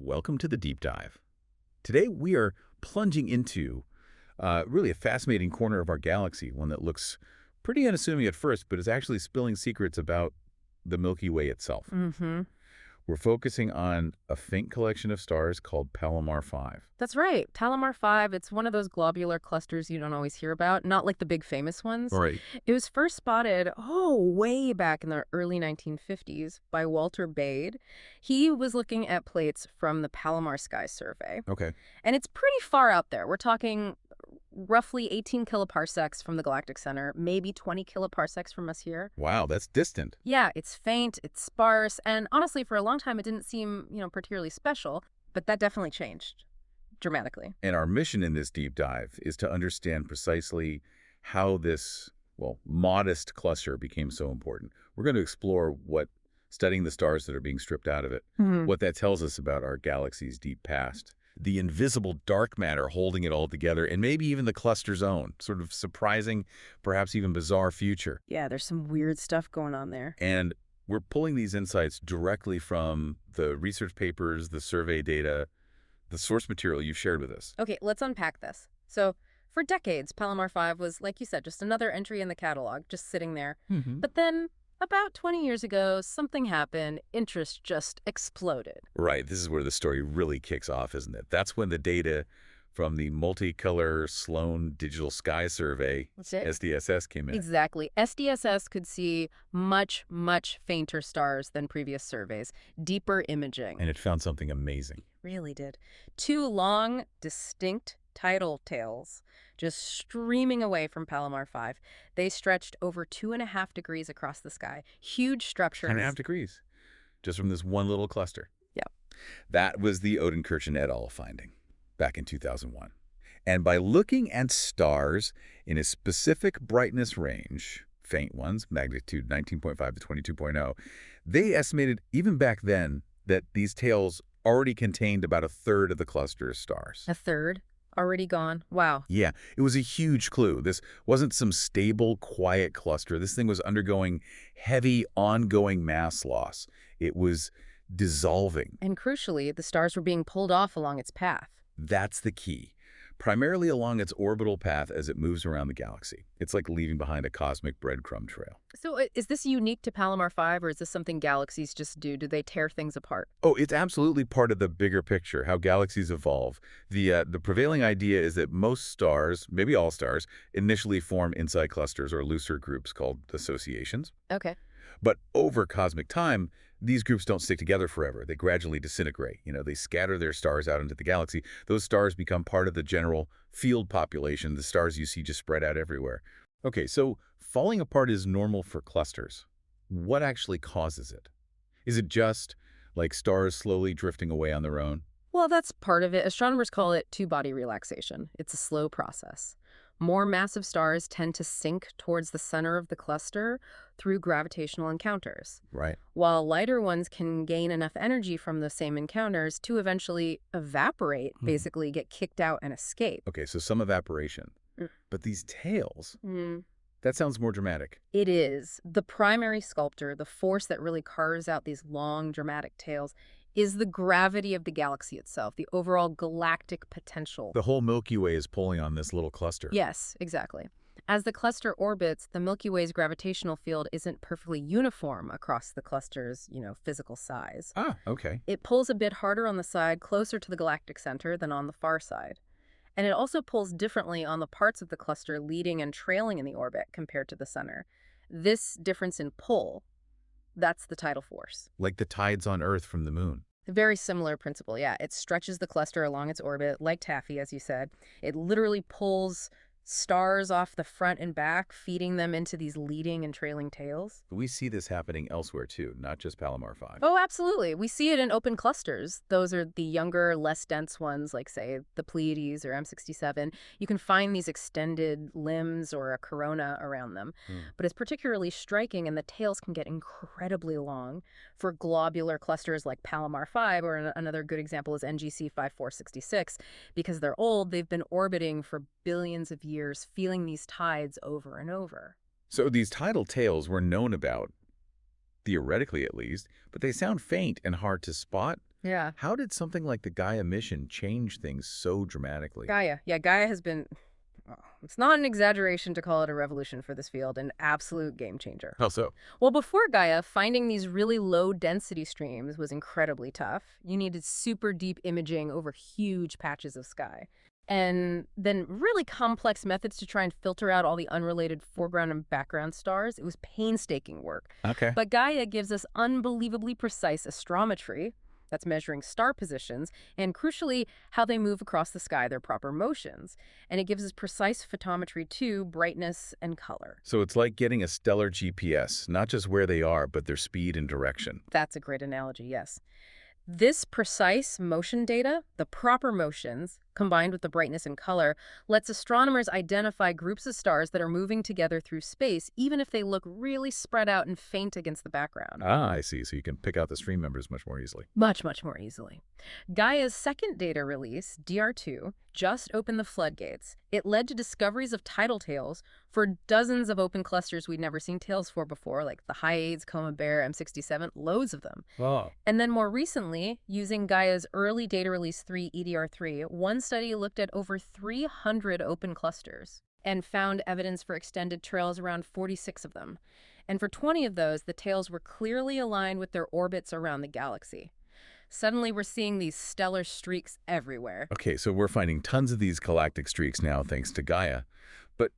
Welcome to the deep dive. Today we are plunging into really a fascinating corner of our galaxy, one that looks pretty unassuming at first, but is actually spilling secrets about the Milky Way itself. Mm-hmm. We're focusing on a faint collection of stars called Palomar 5. That's right. Palomar 5, it's one of those globular clusters you don't always hear about, not like the big famous ones. Right. It was first spotted, way back in the early 1950s by Walter Bade. He was looking at plates from the Palomar Sky Survey. Okay. And it's pretty far out there. We're talking roughly 18 kiloparsecs from the Galactic Center, maybe 20 kiloparsecs from us here. Wow, that's distant. Yeah, it's faint, it's sparse, and honestly, for a long time, it didn't seem, particularly special, but that definitely changed dramatically. And our mission in this deep dive is to understand precisely how this, modest cluster became so important. We're going to explore what studying the stars that are being stripped out of it, what that tells us about our galaxy's deep past, the invisible dark matter holding it all together, and maybe even the cluster's own, sort of surprising, perhaps even bizarre future. Yeah, there's some weird stuff going on there. And we're pulling these insights directly from the research papers, the survey data, the source material you've shared with us. Okay, let's unpack this. So, for decades, Palomar 5 was, like you said, just another entry in the catalog, just sitting there. But then, about 20 years ago, something happened. Interest just exploded. Right. This is where the story really kicks off, isn't it? That's when the data from the multicolor Sloan Digital Sky Survey, That's it. SDSS, came in. Exactly. SDSS could see much, much fainter stars than previous surveys, deeper imaging. And it found something amazing. Really did. Two long, distinct tidal tails just streaming away from Palomar 5. They stretched over 2.5 degrees across the sky. Huge structures. 2.5 degrees, just from this one little cluster. Yeah. That was the Odenkirchen et al. Finding back in 2001. And by looking at stars in a specific brightness range, faint ones, magnitude 19.5 to 22.0, they estimated even back then that these tails already contained about a third of the cluster's stars. A third? Already gone? Wow. Yeah, it was a huge clue. This wasn't some stable, quiet cluster. This thing was undergoing heavy, ongoing mass loss. It was dissolving. And crucially, the stars were being pulled off along its path. That's the key. Primarily along its orbital path as it moves around the galaxy. It's like leaving behind a cosmic breadcrumb trail. So is this unique to Palomar 5, or is this something galaxies just do? Do they tear things apart? Oh, it's absolutely part of the bigger picture, how galaxies evolve. The prevailing idea is that most stars, maybe all stars, initially form inside clusters or looser groups called associations. Okay. But over cosmic time, these groups don't stick together forever. They gradually disintegrate. They scatter their stars out into the galaxy. Those stars become part of the general field population, the stars you see just spread out everywhere. Okay, so falling apart is normal for clusters. What actually causes it? Is it just like stars slowly drifting away on their own? Well, that's part of it. Astronomers call it two-body relaxation. It's a slow process. More massive stars tend to sink towards the center of the cluster through gravitational encounters, Right. while lighter ones can gain enough energy from the same encounters to eventually evaporate, basically get kicked out and escape. Okay, so some evaporation. But these tails, that sounds more dramatic. It is. The primary sculptor, the force that really carves out these long, dramatic tails, is the gravity of the galaxy itself, the overall galactic potential. The whole Milky Way is pulling on this little cluster. Yes, exactly. As the cluster orbits, the Milky Way's gravitational field isn't perfectly uniform across the cluster's, physical size. Ah, okay. It pulls a bit harder on the side closer to the galactic center than on the far side. And it also pulls differently on the parts of the cluster leading and trailing in the orbit compared to the center. This difference in pull, that's the tidal force. Like the tides on Earth from the moon. A very similar principle, yeah. It stretches the cluster along its orbit, like taffy, as you said. It literally pulls stars off the front and back, feeding them into these leading and trailing tails. We see this happening elsewhere too, not just Palomar 5. Oh, absolutely. We see it in open clusters. Those are the younger, less dense ones, like, say, the Pleiades or M67. You can find these extended limbs or a corona around them. But it's particularly striking, and the tails can get incredibly long. For globular clusters like Palomar 5, or another good example is NGC 5466, because they're old, they've been orbiting for billions of years, feeling these tides over and over. So these tidal tails were known about, theoretically at least, but they sound faint and hard to spot. Yeah. How did something like the Gaia mission change things so dramatically? Gaia. Yeah, Gaia has been, oh, it's not an exaggeration to call it a revolution for this field, an absolute game changer. How so? Well, before Gaia, finding these really low-density streams was incredibly tough. You needed super deep imaging over huge patches of sky. And then really complex methods to try and filter out all the unrelated foreground and background stars. It was painstaking work. Okay. But Gaia gives us unbelievably precise astrometry, that's measuring star positions, and crucially, how they move across the sky, their proper motions. And it gives us precise photometry too, brightness and color. So it's like getting a stellar GPS, not just where they are, but their speed and direction. That's a great analogy, yes. This precise motion data, the proper motions, combined with the brightness and color, lets astronomers identify groups of stars that are moving together through space, even if they look really spread out and faint against the background. Ah, I see. So you can pick out the stream members much more easily. Much, much more easily. Gaia's second data release, DR2, just opened the floodgates. It led to discoveries of tidal tails for dozens of open clusters we'd never seen tails for before, like the Hyades, Coma Bear, M67, loads of them. Oh. And then more recently, using Gaia's early data release 3, EDR3, one study looked at over 300 open clusters and found evidence for extended trails around 46 of them. And for 20 of those, the tails were clearly aligned with their orbits around the galaxy. Suddenly, we're seeing these stellar streaks everywhere. Okay, so we're finding tons of these galactic streaks now thanks to Gaia. But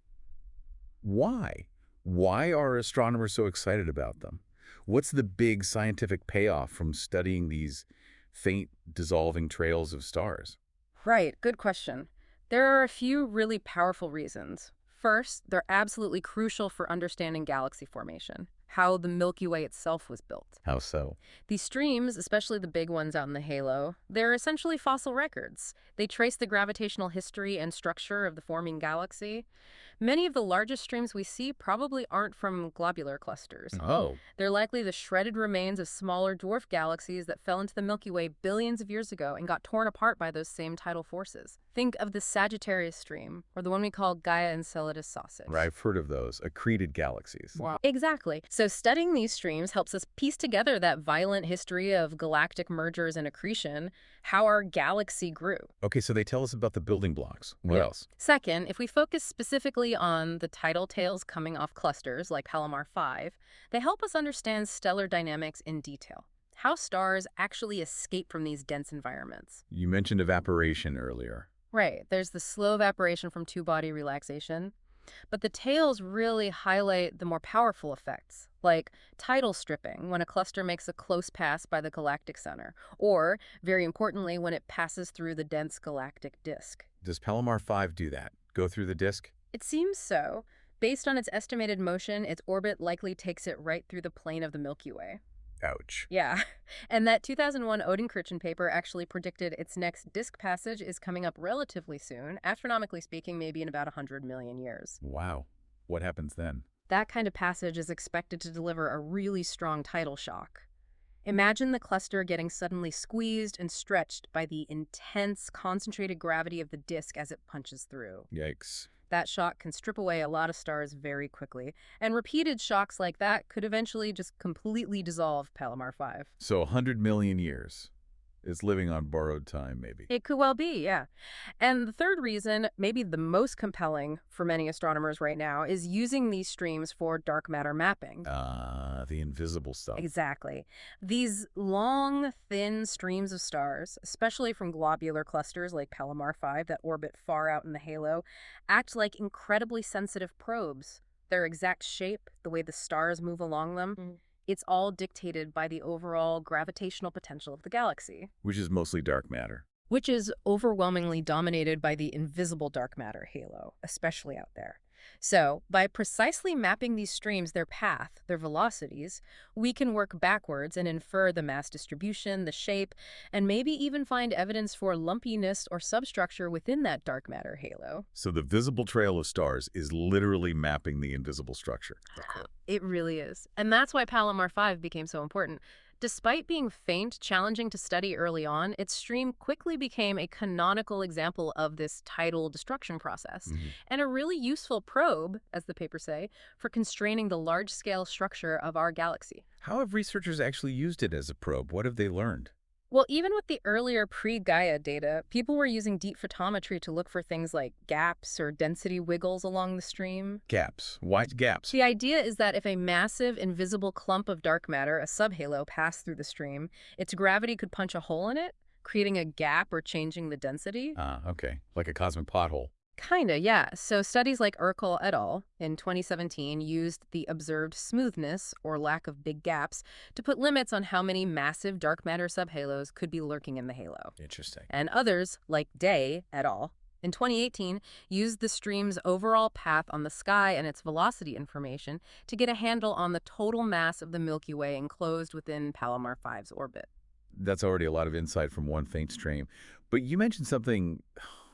why? Why are astronomers so excited about them? What's the big scientific payoff from studying these faint, dissolving trails of stars? Right, good question. There are a few really powerful reasons. First, they're absolutely crucial for understanding galaxy formation, how the Milky Way itself was built. How so? These streams, especially the big ones out in the halo, they're essentially fossil records. They trace the gravitational history and structure of the forming galaxy. Many of the largest streams we see probably aren't from globular clusters. Oh. They're likely the shredded remains of smaller dwarf galaxies that fell into the Milky Way billions of years ago and got torn apart by those same tidal forces. Think of the Sagittarius stream, or the one we call Gaia Enceladus sausage. Right, I've heard of those, accreted galaxies. Wow. Exactly. So studying these streams helps us piece together that violent history of galactic mergers and accretion, how our galaxy grew. Okay, so they tell us about the building blocks. What else? Second, if we focus specifically on the tidal tails coming off clusters like Palomar 5, they help us understand stellar dynamics in detail. How stars actually escape from these dense environments. You mentioned evaporation earlier. Right. There's the slow evaporation from two-body relaxation. But the tails really highlight the more powerful effects, like tidal stripping, when a cluster makes a close pass by the galactic center, or, very importantly, when it passes through the dense galactic disk. Does Palomar 5 do that? Go through the disk? It seems so. Based on its estimated motion, its orbit likely takes it right through the plane of the Milky Way. Ouch. Yeah, and that 2001 Odin-Kirchen paper actually predicted its next disk passage is coming up relatively soon, astronomically speaking, maybe in about 100 million years. Wow. What happens then? That kind of passage is expected to deliver a really strong tidal shock. Imagine the cluster getting suddenly squeezed and stretched by the intense, concentrated gravity of the disk as it punches through. Yikes. That shock can strip away a lot of stars very quickly, and repeated shocks like that could eventually just completely dissolve Palomar 5. So 100 million years. It's living on borrowed time, maybe. It could well be, yeah. And the third reason, maybe the most compelling for many astronomers right now, is using these streams for dark matter mapping. The invisible stuff. Exactly. These long, thin streams of stars, especially from globular clusters like Palomar 5 that orbit far out in the halo, act like incredibly sensitive probes. Their exact shape, the way the stars move along them, it's all dictated by the overall gravitational potential of the galaxy. Which is mostly dark matter. Which is overwhelmingly dominated by the invisible dark matter halo, especially out there. So, by precisely mapping these streams, their path, their velocities, we can work backwards and infer the mass distribution, the shape, and maybe even find evidence for lumpiness or substructure within that dark matter halo. So the visible trail of stars is literally mapping the invisible structure. It really is. And that's why Palomar 5 became so important. Despite being faint, challenging to study early on, its stream quickly became a canonical example of this tidal destruction process, and a really useful probe, as the papers say, for constraining the large-scale structure of our galaxy. How have researchers actually used it as a probe? What have they learned? Well, even with the earlier pre-Gaia data, people were using deep photometry to look for things like gaps or density wiggles along the stream. Gaps. Why gaps? The idea is that if a massive, invisible clump of dark matter, a subhalo, passed through the stream, its gravity could punch a hole in it, creating a gap or changing the density. Ah, okay. Like a cosmic pothole. Kinda, yeah. So studies like Urkel et al. In 2017 used the observed smoothness, or lack of big gaps, to put limits on how many massive dark matter subhalos could be lurking in the halo. Interesting. And others, like Day et al., in 2018 used the stream's overall path on the sky and its velocity information to get a handle on the total mass of the Milky Way enclosed within Palomar 5's orbit. That's already a lot of insight from one faint stream. But you mentioned something,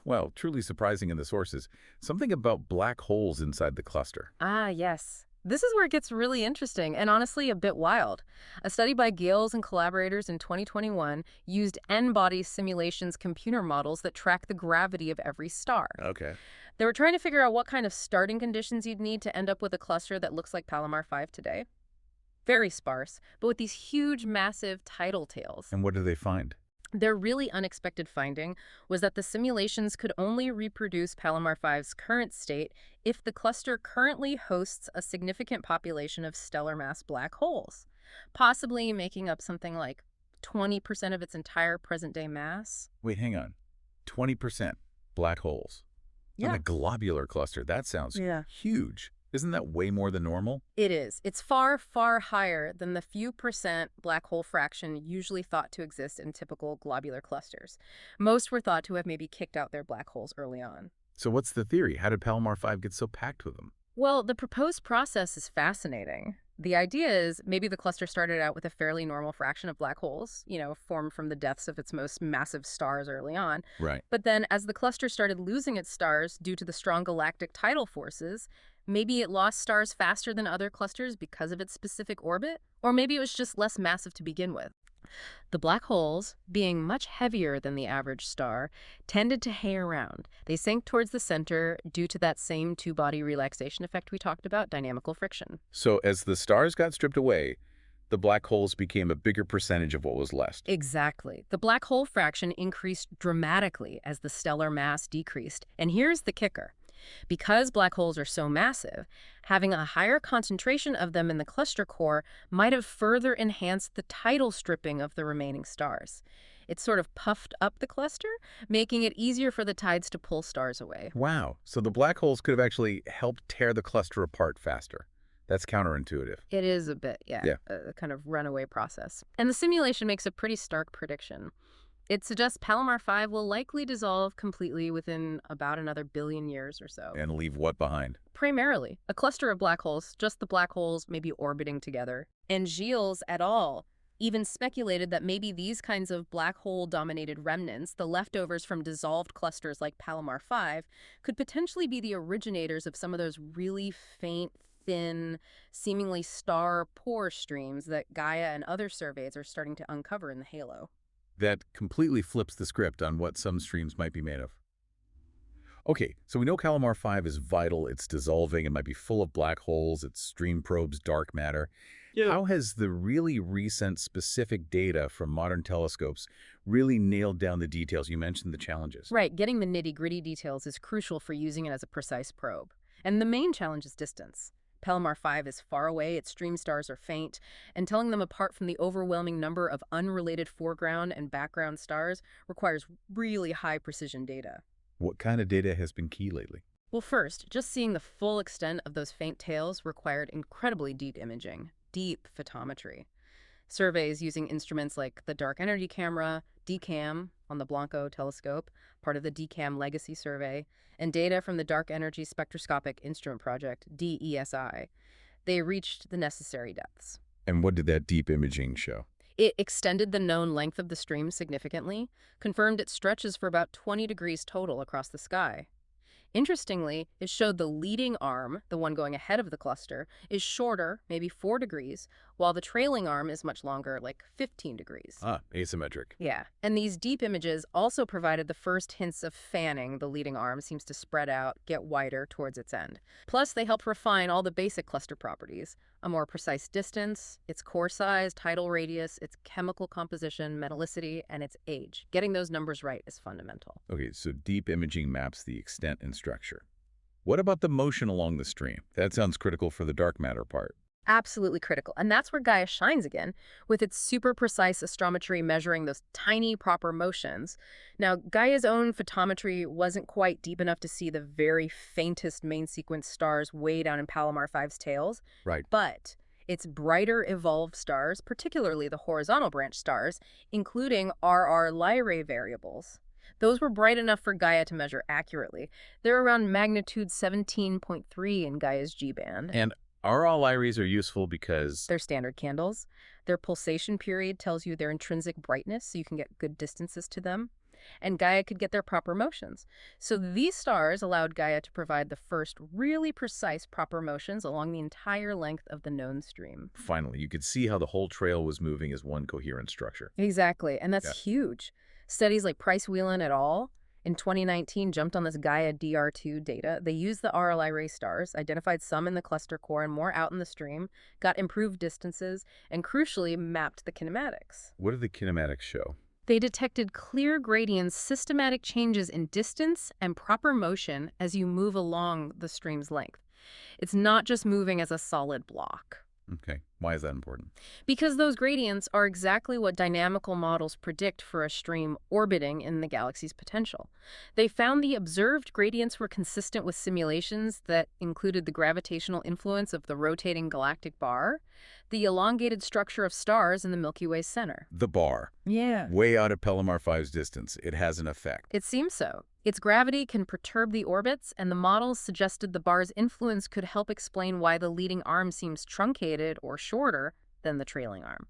well, truly surprising in the sources. Something about black holes inside the cluster. Ah, yes. This is where it gets really interesting and honestly a bit wild. A study by Gales and collaborators in 2021 used N-body simulations computer models that track the gravity of every star. Okay. They were trying to figure out what kind of starting conditions you'd need to end up with a cluster that looks like Palomar 5 today. Very sparse, but with these huge, massive tidal tails. And what do they find? Their really unexpected finding was that the simulations could only reproduce Palomar 5's current state if the cluster currently hosts a significant population of stellar mass black holes, possibly making up something like 20% of its entire present-day mass. Wait, hang on. 20% black holes. On a globular cluster. That sounds huge. Isn't that way more than normal? It is. It's far, far higher than the few percent black hole fraction usually thought to exist in typical globular clusters. Most were thought to have maybe kicked out their black holes early on. So what's the theory? How did Palomar 5 get so packed with them? Well, the proposed process is fascinating. The idea is maybe the cluster started out with a fairly normal fraction of black holes, formed from the deaths of its most massive stars early on. Right. But then as the cluster started losing its stars due to the strong galactic tidal forces, maybe it lost stars faster than other clusters because of its specific orbit, or maybe it was just less massive to begin with. The black holes, being much heavier than the average star, tended to hang around. They sank towards the center due to that same two-body relaxation effect we talked about, dynamical friction. So as the stars got stripped away, the black holes became a bigger percentage of what was left. Exactly. The black hole fraction increased dramatically as the stellar mass decreased. And here's the kicker. Because black holes are so massive, having a higher concentration of them in the cluster core might have further enhanced the tidal stripping of the remaining stars. It sort of puffed up the cluster, making it easier for the tides to pull stars away. Wow. So the black holes could have actually helped tear the cluster apart faster. That's counterintuitive. It is a bit, a kind of runaway process. And the simulation makes a pretty stark prediction. It suggests Palomar 5 will likely dissolve completely within about another billion years or so. And leave what behind? Primarily, a cluster of black holes, just the black holes maybe orbiting together. And Gilles et al. Even speculated that maybe these kinds of black hole-dominated remnants, the leftovers from dissolved clusters like Palomar 5, could potentially be the originators of some of those really faint, thin, seemingly star-poor streams that Gaia and other surveys are starting to uncover in the halo. That completely flips the script on what some streams might be made of. Okay, so we know Palomar 5 is vital, it's dissolving, it might be full of black holes, its stream probes dark matter. Yeah. How has the really recent specific data from modern telescopes really nailed down the details? You mentioned the challenges. Right, getting the nitty-gritty details is crucial for using it as a precise probe. And the main challenge is distance. Palomar 5 is far away, its stream stars are faint, and telling them apart from the overwhelming number of unrelated foreground and background stars requires really high precision data. What kind of data has been key lately? Well, first, just seeing the full extent of those faint tails required incredibly deep imaging, deep photometry. Surveys using instruments like the Dark Energy Camera, DCAM on the Blanco telescope, part of the DCAM Legacy Survey, and data from the Dark Energy Spectroscopic Instrument Project, DESI. They reached the necessary depths. And what did that deep imaging show? It extended the known length of the stream significantly, confirmed it stretches for about 20 degrees total across the sky. Interestingly, it showed the leading arm, the one going ahead of the cluster, is shorter, maybe 4 degrees, while the trailing arm is much longer, like 15 degrees. Ah, asymmetric. Yeah, and these deep images also provided the first hints of fanning. The leading arm seems to spread out, get wider towards its end. Plus, they help refine all the basic cluster properties: a more precise distance, its core size, tidal radius, its chemical composition, metallicity, and its age. Getting those numbers right is fundamental. Okay, so deep imaging maps the extent and structure. What about the motion along the stream? That sounds critical for the dark matter part. Absolutely critical. And that's where Gaia shines again, with its super precise astrometry measuring those tiny proper motions. Now, Gaia's own photometry wasn't quite deep enough to see the very faintest main sequence stars way down in Palomar 5's tails. Right. But its brighter evolved stars, particularly the horizontal branch stars, including RR Lyrae variables, those were bright enough for Gaia to measure accurately. They're around magnitude 17.3 in Gaia's G-band. And RL Lyraes are useful because They're standard candles. Their pulsation period tells you their intrinsic brightness, so you can get good distances to them. And Gaia could get their proper motions. So these stars allowed Gaia to provide the first really precise proper motions along the entire length of the known stream. finally you could see how the whole trail was moving as one coherent structure. Exactly, and that's huge. Studies like Price Whelan et al. In 2019 jumped on this Gaia DR2 data. They used the RLI ray stars, identified some in the cluster core and more out in the stream, got improved distances, and crucially mapped the kinematics. What did the kinematics show? They detected clear gradients, systematic changes in distance and proper motion as you move along the stream's length. It's not just moving as a solid block. Okay, why is that important? Because those gradients are exactly what dynamical models predict for a stream orbiting in the galaxy's potential. They found the observed gradients were consistent with simulations that included the gravitational influence of the rotating galactic bar, the elongated structure of stars in the Milky Way center. The bar. Yeah. Way out of Palomar 5's distance. It has an effect. It seems so. Its gravity can perturb the orbits, and the models suggested the bar's influence could help explain why the leading arm seems truncated or shorter than the trailing arm.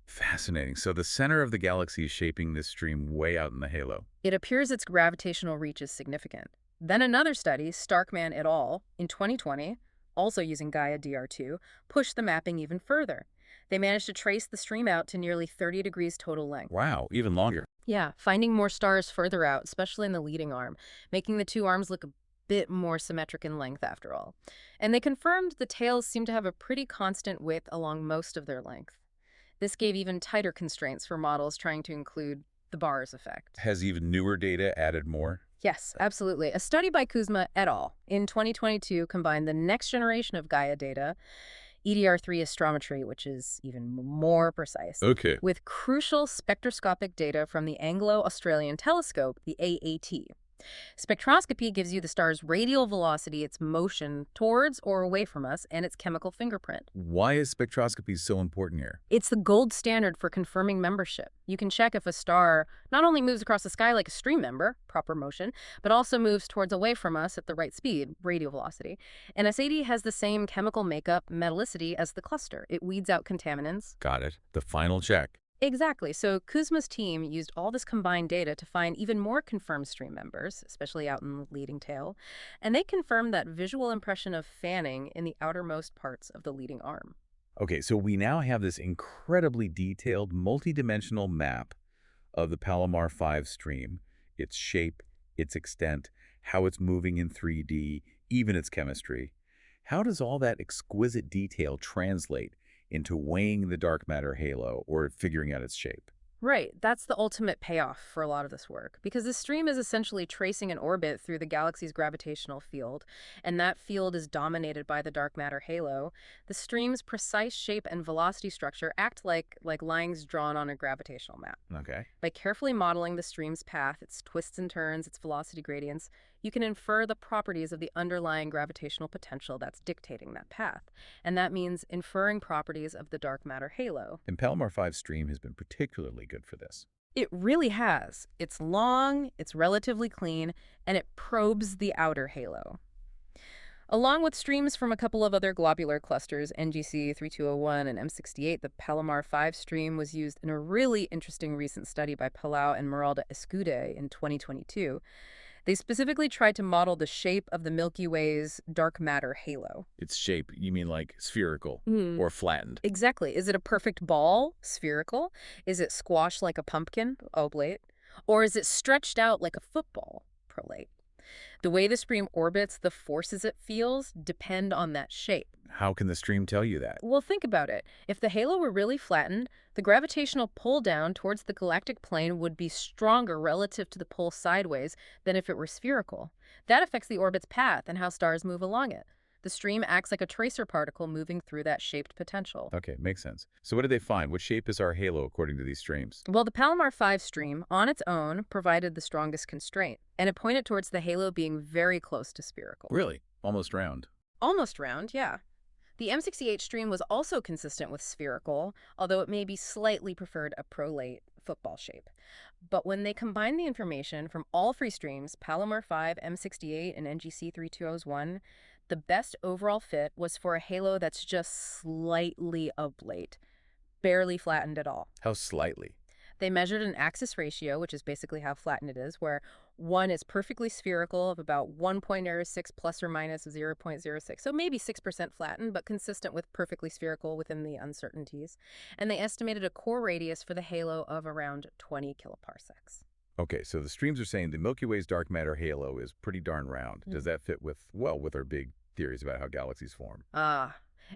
Fascinating. So the center of the galaxy is shaping this stream way out in the halo. It appears its gravitational reach is significant. Then another study, Starkman et al., in 2020, also using Gaia DR2, pushed the mapping even further. They managed to trace the stream out to nearly 30 degrees total length. Wow, even longer. Yeah, finding more stars further out, especially in the leading arm, making the two arms look a bit more symmetric in length after all. And they confirmed the tails seem to have a pretty constant width along most of their length. This gave even tighter constraints for models trying to include the bar's effect. Has even newer data added more? Yes, absolutely. A study by Kuzma et al. In 2022 combined the next generation of Gaia data, EDR3 astrometry, which is even more precise, Okay. with crucial spectroscopic data from the Anglo-Australian telescope, the AAT. Spectroscopy gives you the star's radial velocity, its motion towards or away from us, and its chemical fingerprint. Why is spectroscopy so important here? It's the gold standard for confirming membership. You can check if a star not only moves across the sky like a stream member, proper motion, but also moves towards away from us at the right speed, radial velocity. And SAD has the same chemical makeup, metallicity, as the cluster. It weeds out contaminants. Got it. The final check. Exactly. So Kuzma's team used all this combined data to find even more confirmed stream members, especially out in the leading tail, and they confirmed that visual impression of fanning in the outermost parts of the leading arm. Okay, so we now have this incredibly detailed, multidimensional map of the Palomar 5 stream, its shape, its extent, how it's moving in 3D, even its chemistry. How does all that exquisite detail translate into weighing the dark matter halo or figuring out its shape? Right, that's the ultimate payoff for a lot of this work, because the stream is essentially tracing an orbit through the galaxy's gravitational field, and that field is dominated by the dark matter halo. The stream's precise shape and velocity structure act like lines drawn on a gravitational map. Okay. By carefully modeling the stream's path, its twists and turns, its velocity gradients, you can infer the properties of the underlying gravitational potential that's dictating that path. And that means inferring properties of the dark matter halo. And Palomar 5 stream has been particularly good for this. It really has. It's long, it's relatively clean, and it probes the outer halo. Along with streams from a couple of other globular clusters, NGC 3201 and M68, the Palomar 5 stream was used in a really interesting recent study by Palau and Meralda Escude in 2022. They specifically tried to model the shape of the Milky Way's dark matter halo. Its shape, you mean like spherical or flattened? Exactly. Is it a perfect ball, spherical? Is it squashed like a pumpkin, oblate? Or is it stretched out like a football, prolate? The way the stream orbits, the forces it feels, depend on that shape. How can the stream tell you that? Well, think about it. If the halo were really flattened, the gravitational pull down towards the galactic plane would be stronger relative to the pull sideways than if it were spherical. That affects the orbit's path and how stars move along it. The stream acts like a tracer particle moving through that shaped potential. Okay, makes sense. So what did they find? What shape is our halo according to these streams? Well, the Palomar 5 stream, on its own, provided the strongest constraint, and it pointed towards the halo being very close to spherical. Really? Almost round. Almost round, yeah. The M68 stream was also consistent with spherical, although it maybe slightly preferred a prolate football shape. But when they combined the information from all three streams, Palomar 5, M68, and NGC 3201, the best overall fit was for a halo that's just slightly oblate, barely flattened at all. How slightly? They measured an axis ratio, which is basically how flattened it is, where 1 is perfectly spherical of about 1.06 plus or minus 0.06. So maybe 6% flattened, but consistent with perfectly spherical within the uncertainties. And they estimated a core radius for the halo of around 20 kiloparsecs. Okay, so the streams are saying the Milky Way's dark matter halo is pretty darn round. Does that fit with our big theories about how galaxies form?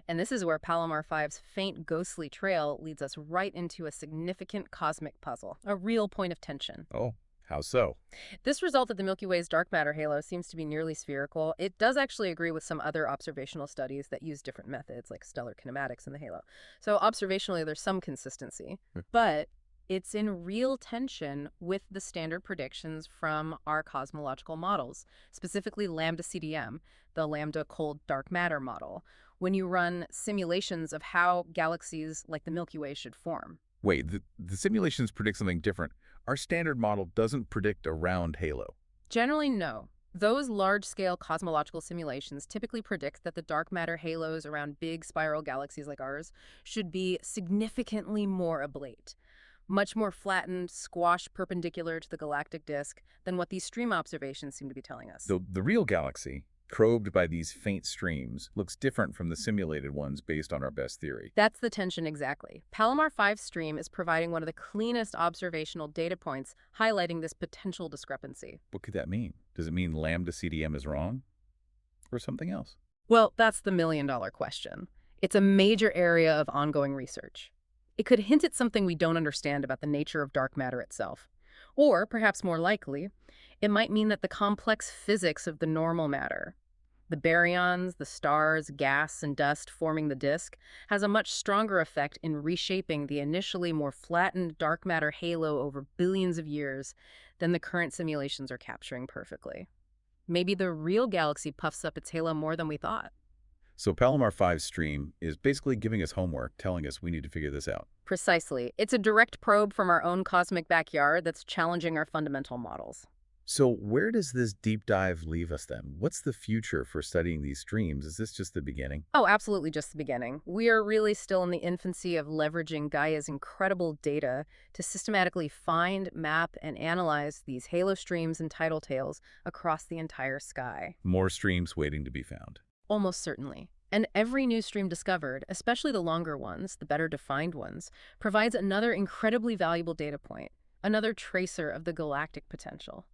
And this is where Palomar 5's faint ghostly trail leads us right into a significant cosmic puzzle, a real point of tension. Oh, how so? This result that the Milky Way's dark matter halo seems to be nearly spherical. It does actually agree with some other observational studies that use different methods, like stellar kinematics in the halo. So observationally, there's some consistency, but it's in real tension with the standard predictions from our cosmological models, specifically lambda CDM, the lambda cold dark matter model, when you run simulations of how galaxies like the Milky Way should form. Wait, the simulations predict something different. Our standard model doesn't predict a round halo. Generally, no. Those large-scale cosmological simulations typically predict that the dark matter halos around big spiral galaxies like ours should be significantly more oblate, much more flattened, squashed perpendicular to the galactic disk than what these stream observations seem to be telling us. The real galaxy, probed by these faint streams, looks different from the simulated ones based on our best theory. That's the tension exactly. Palomar 5 stream is providing one of the cleanest observational data points highlighting this potential discrepancy. What could that mean? Does it mean lambda CDM is wrong? Or something else? Well, that's the million-dollar question. It's a major area of ongoing research. It could hint at something we don't understand about the nature of dark matter itself. Or, perhaps more likely, it might mean that the complex physics of the normal matter, the baryons, the stars, gas, and dust forming the disk, has a much stronger effect in reshaping the initially more flattened dark matter halo over billions of years than the current simulations are capturing perfectly. Maybe the real galaxy puffs up its halo more than we thought. So Palomar 5 stream is basically giving us homework, telling us we need to figure this out. Precisely. It's a direct probe from our own cosmic backyard that's challenging our fundamental models. So where does this deep dive leave us then? What's the future for studying these streams? Is this just the beginning? Oh, absolutely just the beginning. We are really still in the infancy of leveraging Gaia's incredible data to systematically find, map, and analyze these halo streams and tidal tails across the entire sky. More streams waiting to be found. Almost certainly. And every new stream discovered, especially the longer ones, the better defined ones, provides another incredibly valuable data point, another tracer of the galactic potential.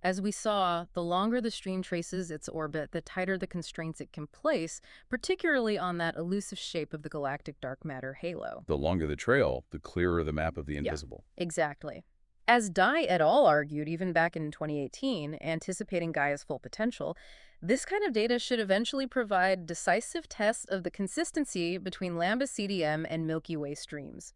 As we saw, the longer the stream traces its orbit, the tighter the constraints it can place, particularly on that elusive shape of the galactic dark matter halo. The longer the trail, the clearer the map of the invisible. Yeah, exactly. As Dye et al. Argued even back in 2018, anticipating Gaia's full potential, this kind of data should eventually provide decisive tests of the consistency between lambda CDM and Milky Way streams.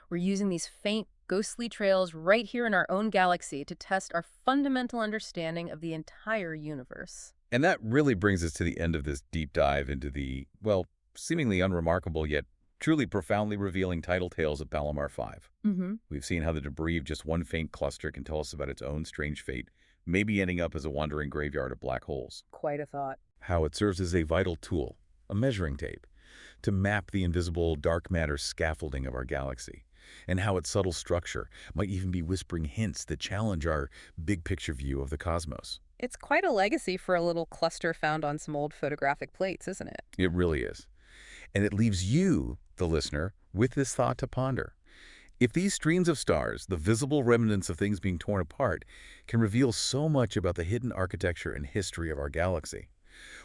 We're using these faint, ghostly trails right here in our own galaxy to test our fundamental understanding of the entire universe. And that really brings us to the end of this deep dive into the, well, seemingly unremarkable yet truly profoundly revealing tidal tales of Palomar 5. We've seen how the debris of just one faint cluster can tell us about its own strange fate, maybe ending up as a wandering graveyard of black holes. Quite a thought. How it serves as a vital tool, a measuring tape, to map the invisible dark matter scaffolding of our galaxy. and how its subtle structure might even be whispering hints that challenge our big-picture view of the cosmos. It's quite a legacy for a little cluster found on some old photographic plates, isn't it? It really is. And it leaves you, the listener, with this thought to ponder. If these streams of stars, the visible remnants of things being torn apart, can reveal so much about the hidden architecture and history of our galaxy,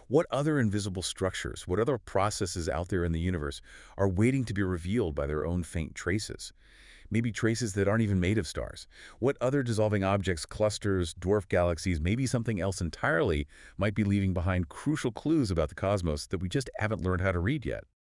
what other invisible structures, what other processes out there in the universe are waiting to be revealed by their own faint traces? Maybe traces that aren't even made of stars. What other dissolving objects, clusters, dwarf galaxies, maybe something else entirely might be leaving behind crucial clues about the cosmos that we just haven't learned how to read yet?